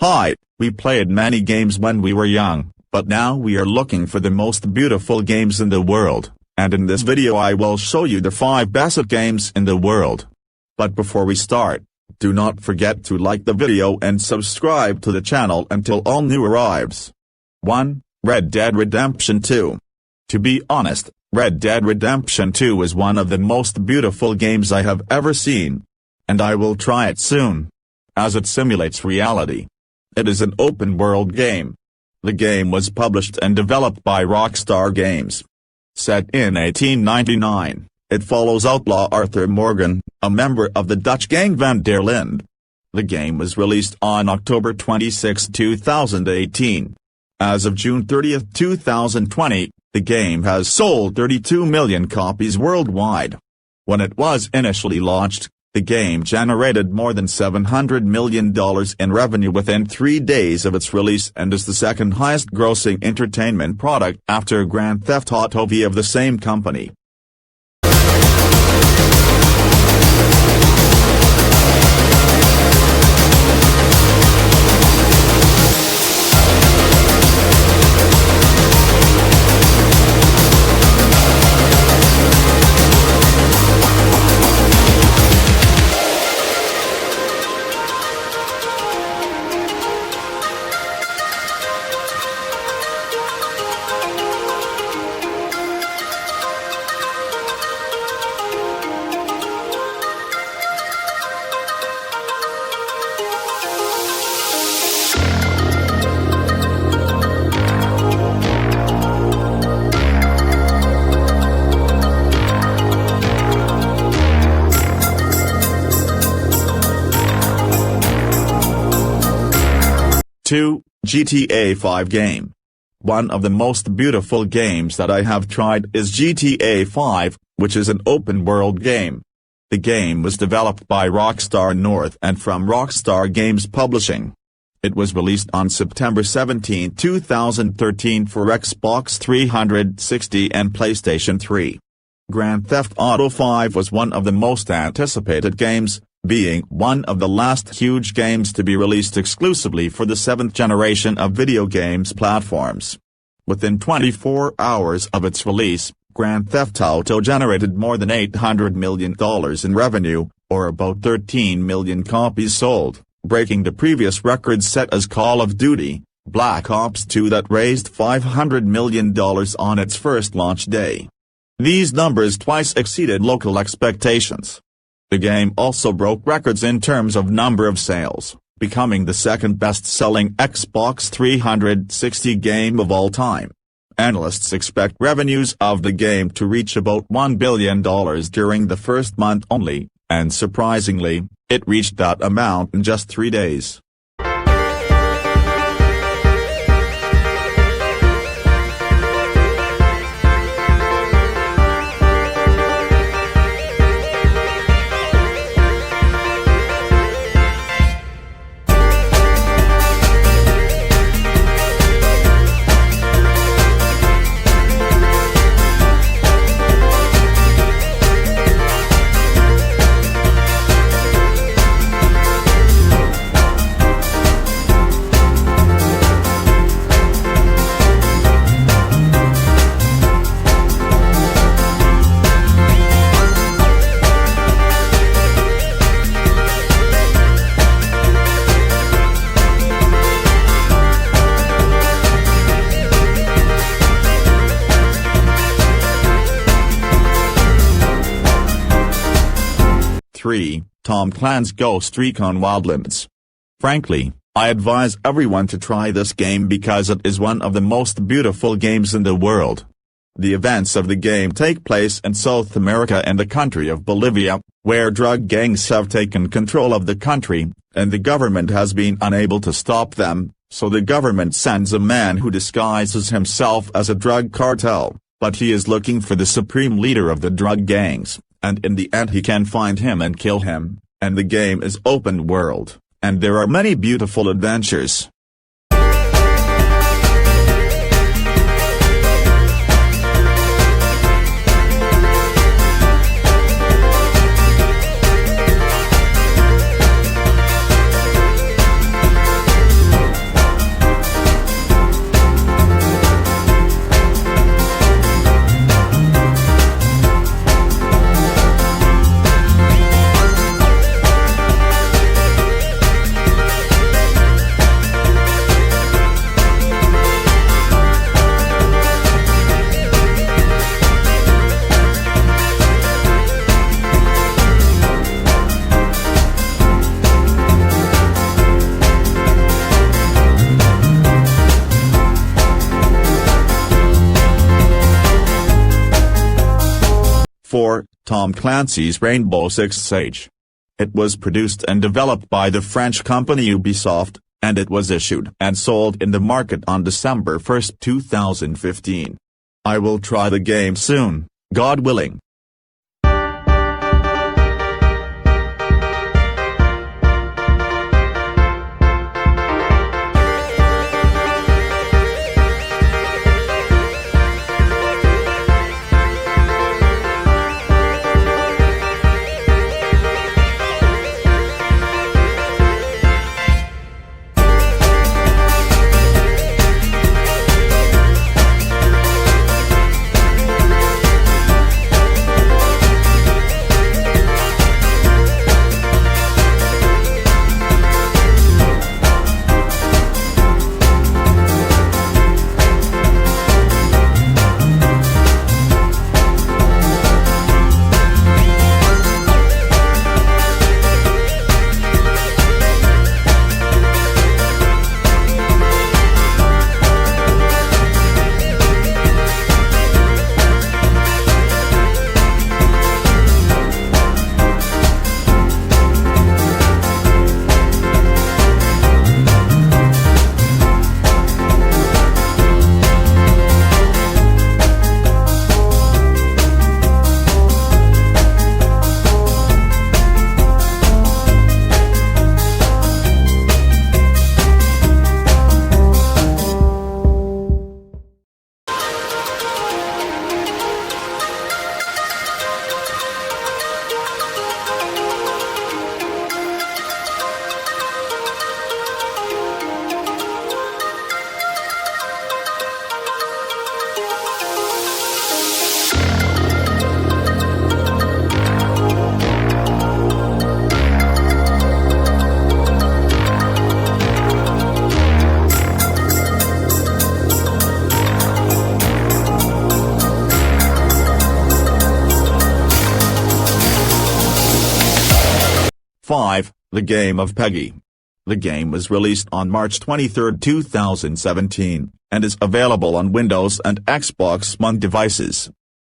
Hi, we played many games when we were young, but now we are looking for the most beautiful games in the world, and in this video I will show you the 5 best games in the world. But before we start, do not forget to like the video and subscribe to the channel until all new arrives. 1. Red Dead Redemption 2. To be honest, Red Dead Redemption 2 is one of the most beautiful games I have ever seen. And I will try it soon. As it simulates reality. It is an open-world game. The game was published and developed by Rockstar Games. Set in 1899, it follows outlaw Arthur Morgan, a member of the Dutch gang Van der Linde. The game was released on October 26, 2018. As of June 30, 2020, the game has sold 32 million copies worldwide. When it was initially launched, the game generated more than $700 million in revenue within 3 days of its release and is the second highest grossing entertainment product after Grand Theft Auto V of the same company. Two, GTA 5 game. One of the most beautiful games that I have tried is GTA 5, which is an open-world game. The game was developed by Rockstar North and from Rockstar Games Publishing. It was released on September 17, 2013 for Xbox 360 and PlayStation 3. Grand Theft Auto 5 was one of the most anticipated games, being one of the last huge games to be released exclusively for the 7th generation of video games platforms. Within 24 hours of its release, Grand Theft Auto generated more than $800 million in revenue, or about 13 million copies sold, breaking the previous record set as Call of Duty, Black Ops 2 that raised $500 million on its first launch day. These numbers twice exceeded local expectations. The game also broke records in terms of number of sales, becoming the second best-selling Xbox 360 game of all time. Analysts expect revenues of the game to reach about $1 billion during the first month only, and surprisingly, it reached that amount in just 3 days. 3. Tom Clancy's Ghost Recon Wildlands. Frankly, I advise everyone to try this game because it is one of the most beautiful games in the world. The events of the game take place in South America and the country of Bolivia, where drug gangs have taken control of the country, and the government has been unable to stop them, so the government sends a man who disguises himself as a drug cartel, but he is looking for the supreme leader of the drug gangs, and in the end he can find him and kill him, and the game is open world, and there are many beautiful adventures. 4. Tom Clancy's Rainbow Six Siege. It was produced and developed by the French company Ubisoft, and it was issued and sold in the market on December 1, 2015. I will try the game soon, God willing. 5. The Game of Peggy. The game was released on March 23, 2017, and is available on Windows and Xbox One devices.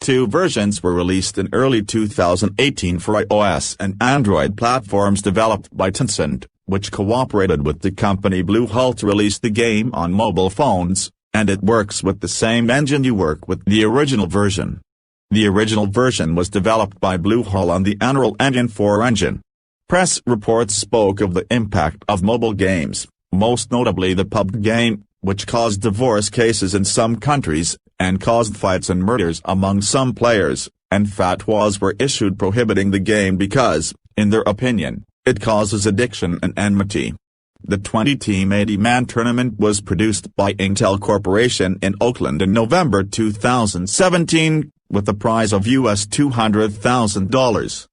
Two versions were released in early 2018 for iOS and Android platforms developed by Tencent, which cooperated with the company Bluehole to release the game on mobile phones, and it works with the same engine you work with the original version. The original version was developed by Bluehole on the Unreal Engine 4 engine. Press reports spoke of the impact of mobile games, most notably the PUBG game, which caused divorce cases in some countries, and caused fights and murders among some players, and fatwas were issued prohibiting the game because, in their opinion, it causes addiction and enmity. The 20-team 80-man tournament was produced by Intel Corporation in Oakland in November 2017, with a prize of US $200,000.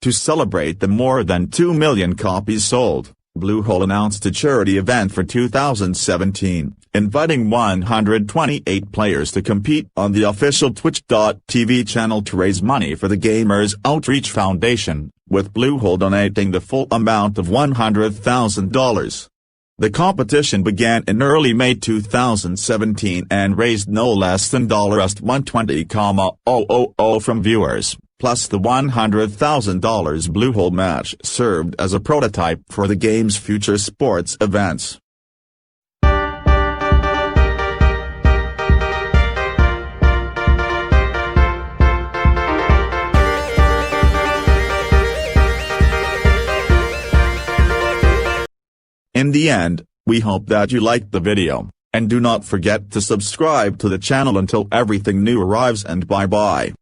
To celebrate the more than 2 million copies sold, Bluehole announced a charity event for 2017, inviting 128 players to compete on the official Twitch.tv channel to raise money for the Gamers Outreach Foundation, with Bluehole donating the full amount of $100,000. The competition began in early May 2017 and raised no less than $120,000 from viewers, plus the $100,000 Bluehole match served as a prototype for the game's future sports events. In the end, we hope that you liked the video, and do not forget to subscribe to the channel until everything new arrives, and bye bye.